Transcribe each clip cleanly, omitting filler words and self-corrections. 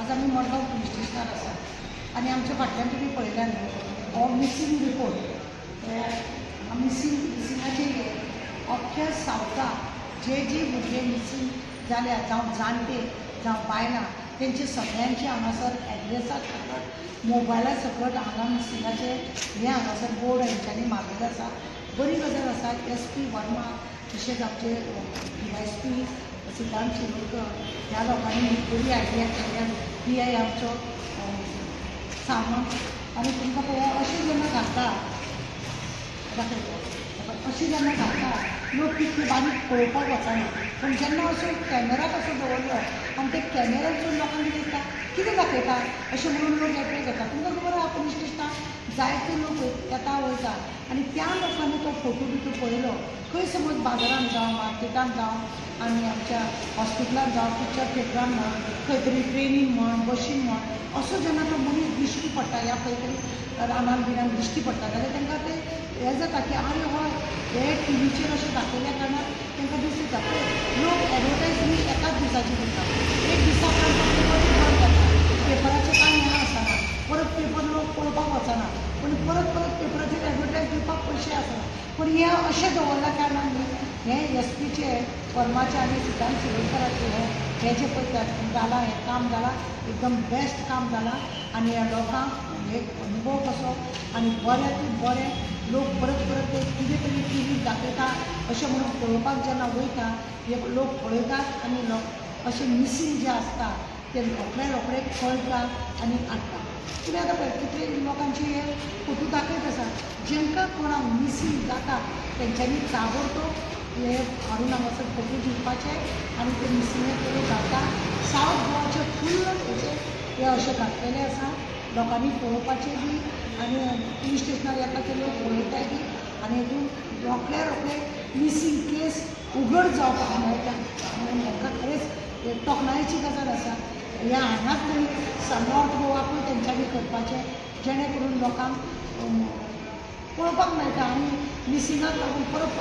आज आम्ही मडगांव पुलीस स्टेशनार आसा आनी आमच्या फाटल्यान तुमी पळयला न्ही हो मिसींग रिपोर्ट मिसिंगाचे अख्ख्या सावथाक जे भुरगे मिसींग जाल्या जावं जाणटे जावं बायलां तेंचे सगळ्यांचे हांगासर एड्रेसा सकट मोबायला सकट हांगा मिसिंगाचे हे हांगासर बोर्ड हेंच्यांनी मारिल्लो आसा। बरी गजाल आसा। SP वर्मा तशेंच आमचे DSP सिद्धांत शिरोडकर ह्या लोकांनी बरी आयडिया केल्या ही आहे आमचो सामंत आनी तुमकां पळोवंक अशें जेन्ना घालता अशें जेन्ना घालता लोक तितले बारीक पळोवपाक वचना पूण जेन्ना असो कॅमेराक असो दवरलो आनी ते कॅमेराचेर लोकांक कितें दिसता कितें दाखयता अशें म्हणून लोक एट्रेक्ट जाता। तुमकां खबर आहा पुलीस स्टेशनाक जायते लोक येता वयता आनी त्या लोकांनी तो फोटो बिटो पळयलो खंय समज बाजारांत जावं मार्केटांत जावं आनी आमच्या हॉस्पिटलांत जावं पिक्चर थिएटरान म्हण खंय तरी ट्रेनीन म्हण बशीन म्हण असो जेन्ना तो मनीस दिश्टी पडटा या खंय तरी रानान बिनान दिश्टी पडटा जाल्यार तांकां ते हें जाता की आरे हय हे टीव्हीचेर अशें दाखयल्या कारणान तांकां दिसता लोक एडवर्टायज बी एकाच दिसाची करता एक दिसा पेपर जाता पेपराचें कांय हें आसना परत पेपर लोक पळोवपाक वचना पूण परत पेपराचेर एडवर्टायज दिवपाक पयशे आसना पूण हें अशें दवरल्या कारणान न्ही हें SPचे वर्माचे आनी सिद्धांत शिरोडकराचे हें जें पळय जालां हें काम जालां एकदम बेस्ट काम जालां आनी ह्या लोकांक एक अनुभव कसो आनी बऱ्यांतून बरें लोक परत ते कितें तरी टीव्ही दाखयता अशें म्हणून पळोवपाक जेन्ना वयता हे लोक पळयतात आनी अशें मिसींग जें आसता ते रोखडे कळटा आनी हाडटा। तुमी आतां पळय कितले लोकांचे हे फोटो दाखयत आसा जेंकां कोणाक मिसींग जाता तेंच्यांनी ताबडतोब हे हाडून हांगासर फोटो दिवपाचे आनी ते मिसिंगे कडेन घालता। सावथ गोवाचे फुल्ल हेचे हे अशें घातलेले आसा लोकांनी पळोवपाचें बी आनी पुलीस स्टेशनार येता ते लोक पळयताय बी आनी हितून रोखडे मिसींग केस उगड जावपाक मेळटा आनी हेंकां खरेंच तोखणायेची गजाल आसा। ह्या हांगाच न्ही नॉर्थ गोवाकूय तेंच्यांनी करपाचें जेणे करून लोकांक पळोवपाक मेळटा आनी मिसिंगाक लागून परत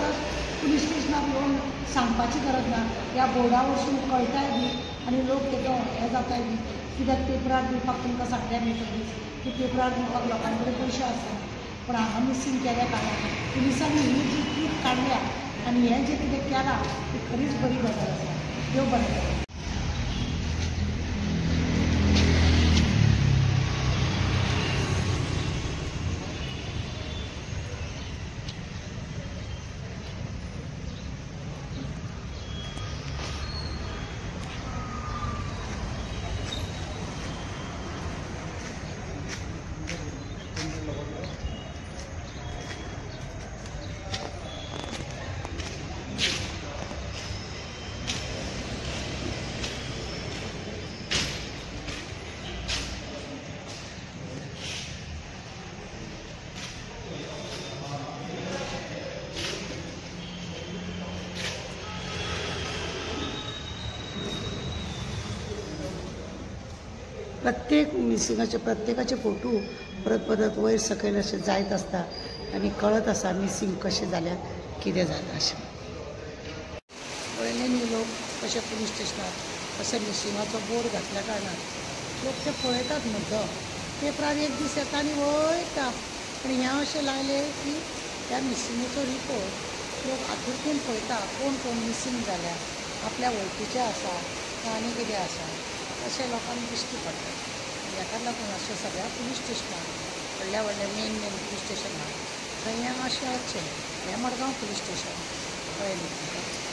पुलीस स्टेशनार येवन सांगपाची गरज ना ह्या बोर्डा वरसून कळटाय बी आनी लोक तेजो हें जाताय बी कित्याक पेपरार दिवपाक तुमकां सांगल्या न्ही पयलींच की पेपरार दिवपाक लोकां कडेन पयशे आसना पूण हांगा मिसींग केल्या कारणान पुलिसांनी ही जी ट्रीप काडल्या आनी हें जें कितें केलां ती खरीच बरी गजाल आसा। देव बरें करूं। प्रत्येक मिसिंगाचे प्रत्येकाचे फोटो परत वयर सकयल अशें जायत आसता आनी कळत आसा मिसींग कशें जाल्यार कितें जालां अशें। पळयले न्ही लोक कशें पुलीस स्टेशनार अशें मिसिंगाचो बोर्ड घातल्या कारणान लोक ते पळयतात मुद्दम पेपरार एक दीस येता आनी वयता पूण हें अशें लायलें की त्या मिसिंगेचो रिपोर्ट लोक आतुरतेन पळयता कोण मिसींग जाल्या आपल्या वळखीचे आसा आनी कितें आसा अशें लोकांक दिश्टी पडटा। हेका लागून अशें सगळ्या पुलीस स्टेशनार व्हडल्या मेन पुलीस स्टेशनार थंय हें अशें वचचें हें मडगांव पुलीस स्टेशन पळयलें।